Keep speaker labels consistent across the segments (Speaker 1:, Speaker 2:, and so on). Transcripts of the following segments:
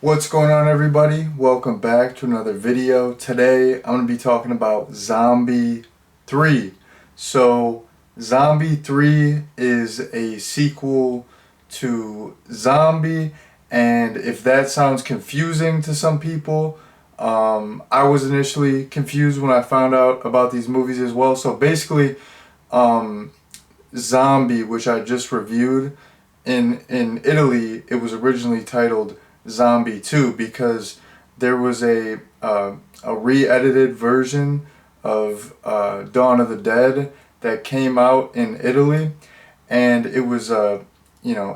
Speaker 1: What's going on, everybody? Welcome back to another video. Today I'm going to be talking about Zombie 3. So Zombie 3 is a sequel to Zombie, and if that sounds confusing to some people, I was initially confused when I found out about these movies as well. So basically, Zombie, which I just reviewed, in Italy, it was originally titled Zombie 2 because there was a re-edited version of Dawn of the Dead that came out in Italy, and it was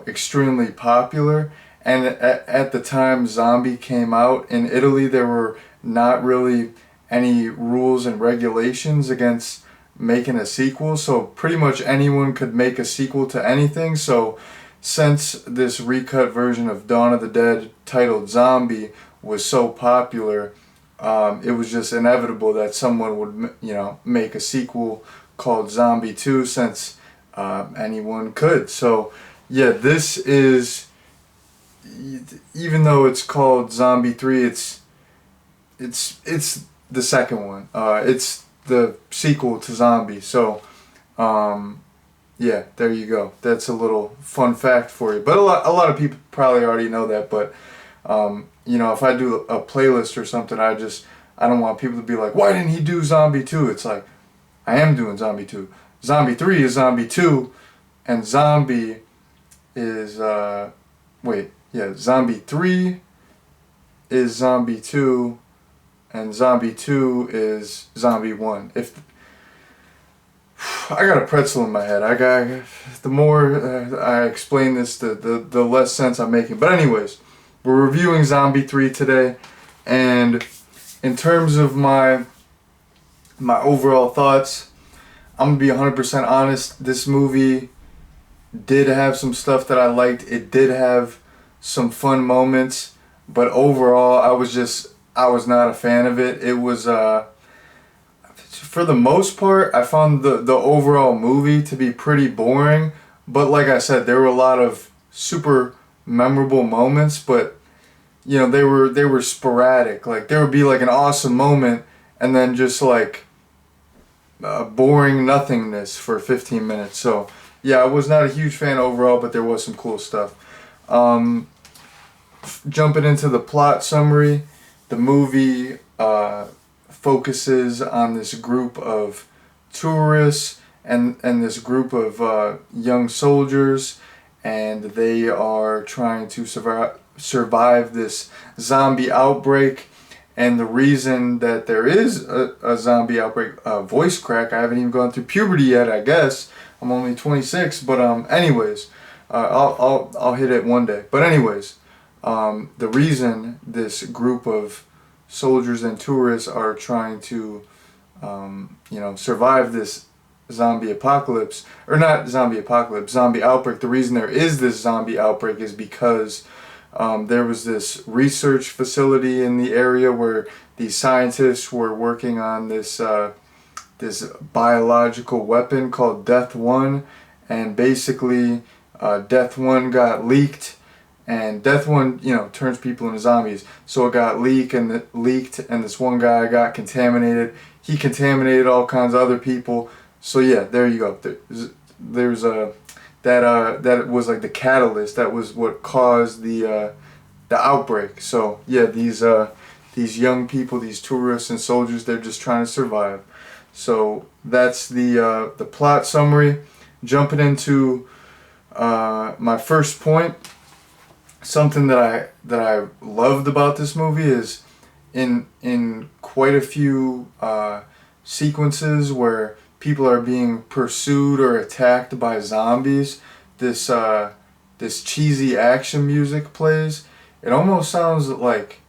Speaker 1: extremely popular. And at the time Zombie came out in Italy, there were not really any rules and regulations against making a sequel, so pretty much anyone could make a sequel to anything. So since this recut version of Dawn of the Dead titled Zombie was so popular, it was just inevitable that someone would make a sequel called Zombie 2, since anyone could. So yeah, this is, even though it's called Zombie 3, it's the second one. It's the sequel to Zombie. So yeah, there you go. That's a little fun fact for you. But a lot of people probably already know that. But if I do a playlist or something, I don't want people to be like, why didn't he do Zombie 2? It's like, I am doing Zombie 2. Zombie 3 is Zombie 2, and Zombie is Zombie 3 is Zombie 2, and Zombie 2 is Zombie 1. I got a pretzel in my head. The more I explain this, the less sense I'm making. But anyways, we're reviewing Zombie 3 today, and in terms of my overall thoughts, I'm gonna be 100% honest. This movie did have some stuff that I liked. It did have some fun moments, but overall, I was not a fan of it. It was for the most part, I found the overall movie to be pretty boring. But like I said, there were a lot of super memorable moments, but they were sporadic. Like, there would be like an awesome moment, and then just like boring nothingness for 15 minutes. So yeah, I was not a huge fan overall, but there was some cool stuff. Jumping into the plot summary, the movie focuses on this group of tourists and this group of young soldiers, and they are trying to survive this zombie outbreak. And the reason that there is a zombie outbreak, voice crack, I haven't even gone through puberty yet, I guess. I'm only 26, but anyways, I'll hit it one day. But anyways, the reason this group of soldiers and tourists are trying to survive this zombie apocalypse, or not zombie apocalypse, zombie outbreak. The reason there is this zombie outbreak is because there was this research facility in the area where these scientists were working on this this biological weapon called Death 1, and basically Death 1 got leaked. And Death 1, turns people into zombies. So it got leaked, and this one guy got contaminated. He contaminated all kinds of other people. So yeah, there you go. There's that was like the catalyst. That was what caused the outbreak. So yeah, these young people, these tourists and soldiers, they're just trying to survive. So that's the plot summary. Jumping into my first point. Something that I loved about this movie is in quite a few sequences where people are being pursued or attacked by zombies, this cheesy action music plays. It almost sounds like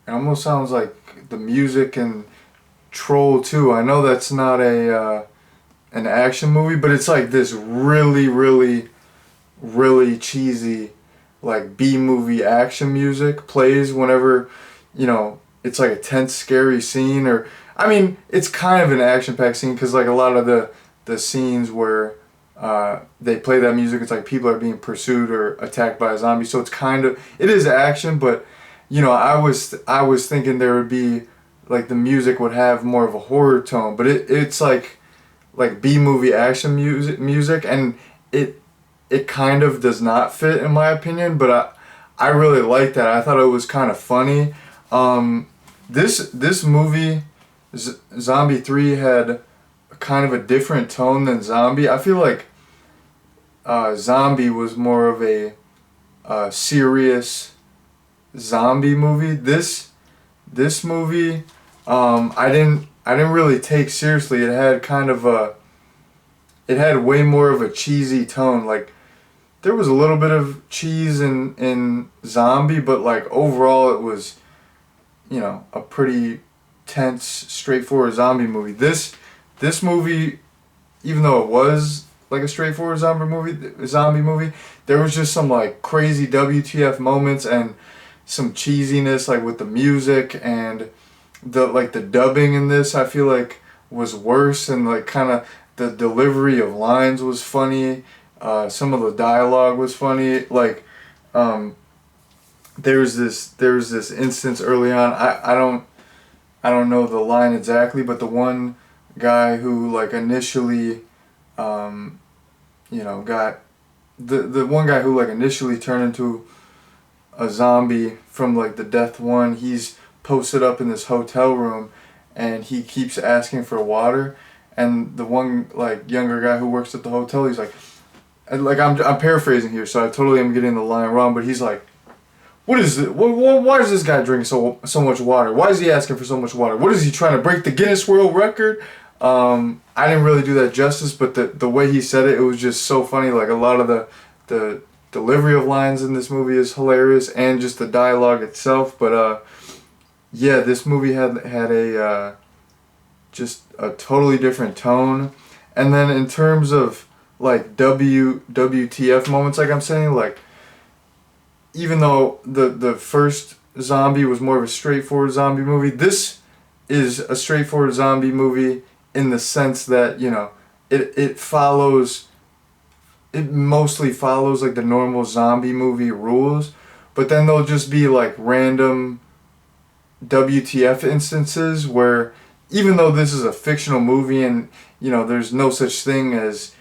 Speaker 1: the music in Troll 2. I know that's not an action movie, but it's like this really, really, really cheesy, like B-movie action music plays whenever it's like a tense, scary scene. Or I mean, it's kind of an action-packed scene, because like a lot of the scenes where they play that music, it's like people are being pursued or attacked by a zombie. So it is action, but I was thinking there would be like the music would have more of a horror tone, but it's like B movie action music, and it it kind of does not fit in my opinion, but I really like that. I thought it was kind of funny. Um, this movie, Zombie 3, had kind of a different tone than Zombie. I feel like Zombie was more of a serious zombie movie. This movie, I didn't really take seriously. It had way more of a cheesy tone. Like there was a little bit of cheese in Zombie, but like overall it was, a pretty tense, straightforward zombie movie. This movie, even though it was like a straightforward zombie movie, there was just some like crazy WTF moments and some cheesiness like with the music, and the dubbing in this I feel like was worse, and like kind of the delivery of lines was funny. Some of the dialogue was funny. Like um, there was this instance early on. I don't know the line exactly, but the one guy who like initially got the one guy who like initially turned into a zombie from like the death one, he's posted up in this hotel room and he keeps asking for water, and the one like younger guy who works at the hotel, he's like, and, like I'm paraphrasing here, so I totally am getting the line wrong, but he's like, what is it? Why is this guy drinking so much water? Why is he asking for so much water? What is he trying to break the Guinness World Record? I didn't really do that justice, but the way he said it, it was just so funny. Like a lot of the delivery of lines in this movie is hilarious, and just the dialogue itself. But yeah, this movie had a just a totally different tone. And then in terms of like WTF moments, like I'm saying, like even though the first Zombie was more of a straightforward zombie movie, this is a straightforward zombie movie in the sense that it mostly follows like the normal zombie movie rules, but then there'll just be like random WTF instances where, even though this is a fictional movie and there's no such thing as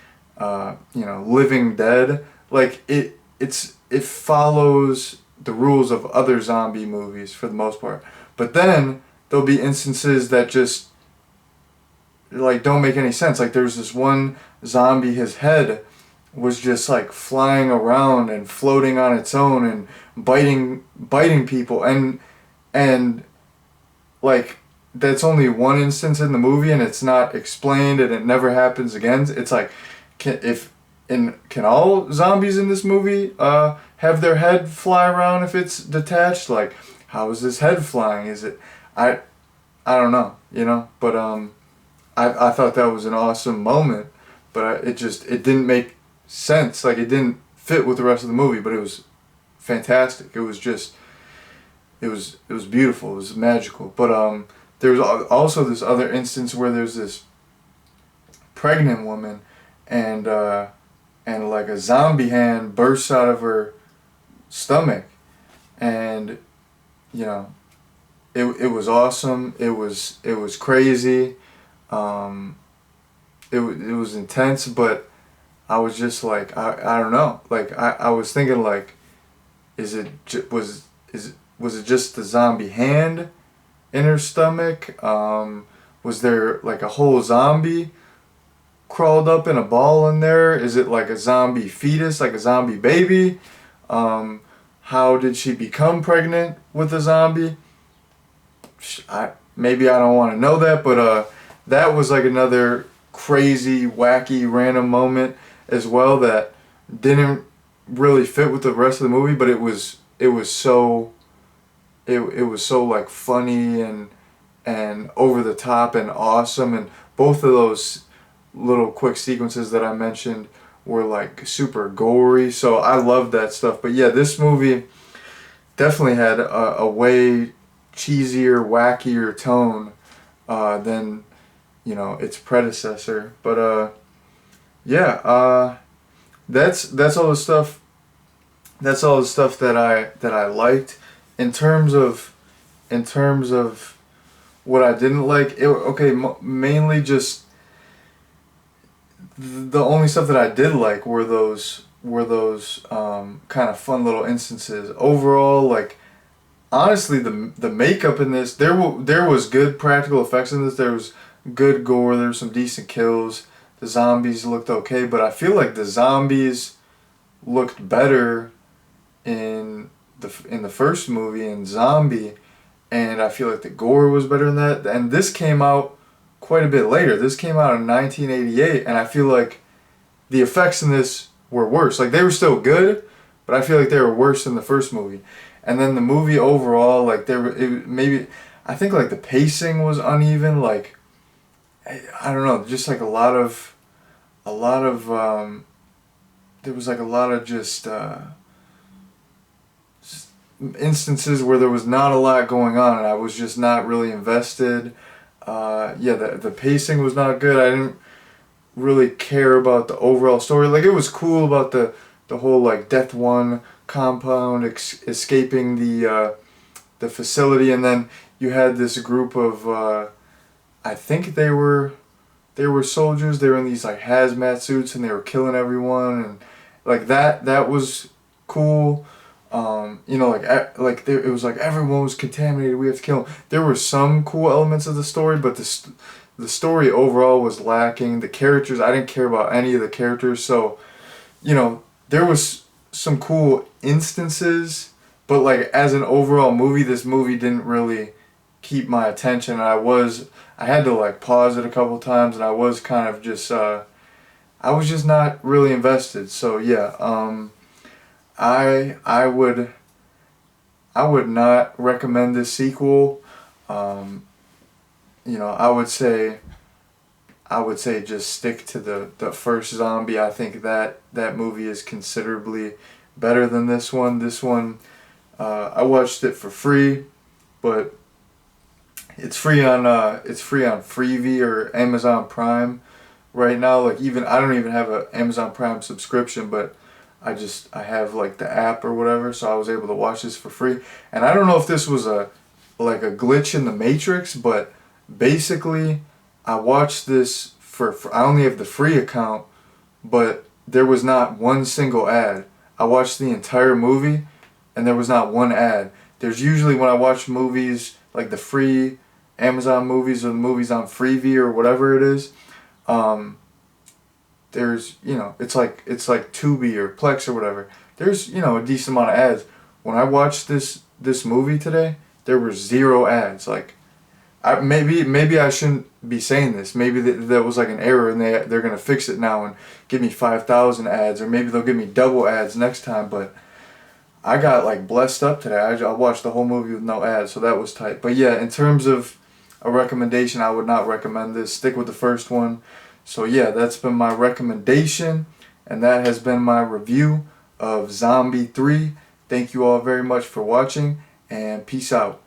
Speaker 1: living dead, like it follows the rules of other zombie movies for the most part. But then there'll be instances that just like don't make any sense. Like there's this one zombie, his head was just like flying around and floating on its own and biting people, and like that's only one instance in the movie, and it's not explained, and it never happens again. It's like, can all zombies in this movie have their head fly around if it's detached? Like, how is this head flying? Is it I don't know, but I thought that was an awesome moment, but it didn't make sense. Like, it didn't fit with the rest of the movie, but it was fantastic. It was just it was beautiful. It was magical. But there was also this other instance where there's this pregnant woman, and like a zombie hand bursts out of her stomach, and it was awesome. It was crazy. It was intense, but I was just like, I don't know. Like I was thinking, like, was it just the zombie hand in her stomach? Was there like a whole zombie crawled up in a ball in there? Is it like a zombie fetus, like a zombie baby? How did she become pregnant with a zombie? Maybe I don't want to know that, but that was like another crazy, wacky, random moment as well that didn't really fit with the rest of the movie, but it was so like funny and over the top and awesome, and both of those little quick sequences that I mentioned were like super gory, so I loved that stuff. But yeah, this movie definitely had a way cheesier, wackier tone than its predecessor. But yeah, that's all the stuff that I liked. in terms of in terms of what I didn't like, mainly just the only stuff that I did like were those kind of fun little instances. Overall, like honestly, the makeup in this, there was good practical effects in this. There was good gore. There was some decent kills. The zombies looked okay, but I feel like the zombies looked better in the first movie in Zombie, and I feel like the gore was better than that. And this came out quite a bit later. This came out in 1988, and I feel like the effects in this were worse. Like they were still good, but I feel like they were worse than the first movie. And then the movie overall, like maybe I think like the pacing was uneven. Like I don't know, just like a lot of there was like a lot of just instances where there was not a lot going on, and I was just not really invested. Yeah, the pacing was not good. I didn't really care about the overall story. Like it was cool about the whole like Death One compound escaping the facility, and then you had this group of I think they were soldiers. They were in these like hazmat suits and they were killing everyone, and like that was cool. It was like everyone was contaminated. We have to kill them. There were some cool elements of the story, but the story overall was lacking. The characters, I didn't care about any of the characters. So, there was some cool instances, but like as an overall movie, this movie didn't really keep my attention. I had to like pause it a couple times, and I was kind of just I was just not really invested. So yeah, I would not recommend this sequel. Um, I would say just stick to the first Zombie. I think that movie is considerably better than this one. This one, I watched it for free, but it's free on Freevee or Amazon Prime right now. Like even I don't even have a Amazon Prime subscription, but I have like the app or whatever, so I was able to watch this for free. And I don't know if this was like a glitch in the Matrix, but basically I watched this for I only have the free account, but there was not one single ad. I watched the entire movie and there was not one ad. There's usually when I watch movies like the free Amazon movies or the movies on Freevee or whatever it is, there's it's like Tubi or Plex or whatever. There's a decent amount of ads. When I watched this movie today, there were zero ads. Like maybe I shouldn't be saying this. Maybe that was like an error, and they're gonna fix it now and give me 5,000 ads, or maybe they'll give me double ads next time. But I got like blessed up today. I watched the whole movie with no ads, so that was tight. But yeah, in terms of a recommendation, I would not recommend this. Stick with the first one. So yeah, that's been my recommendation, and that has been my review of Zombie 3. Thank you all very much for watching, and peace out.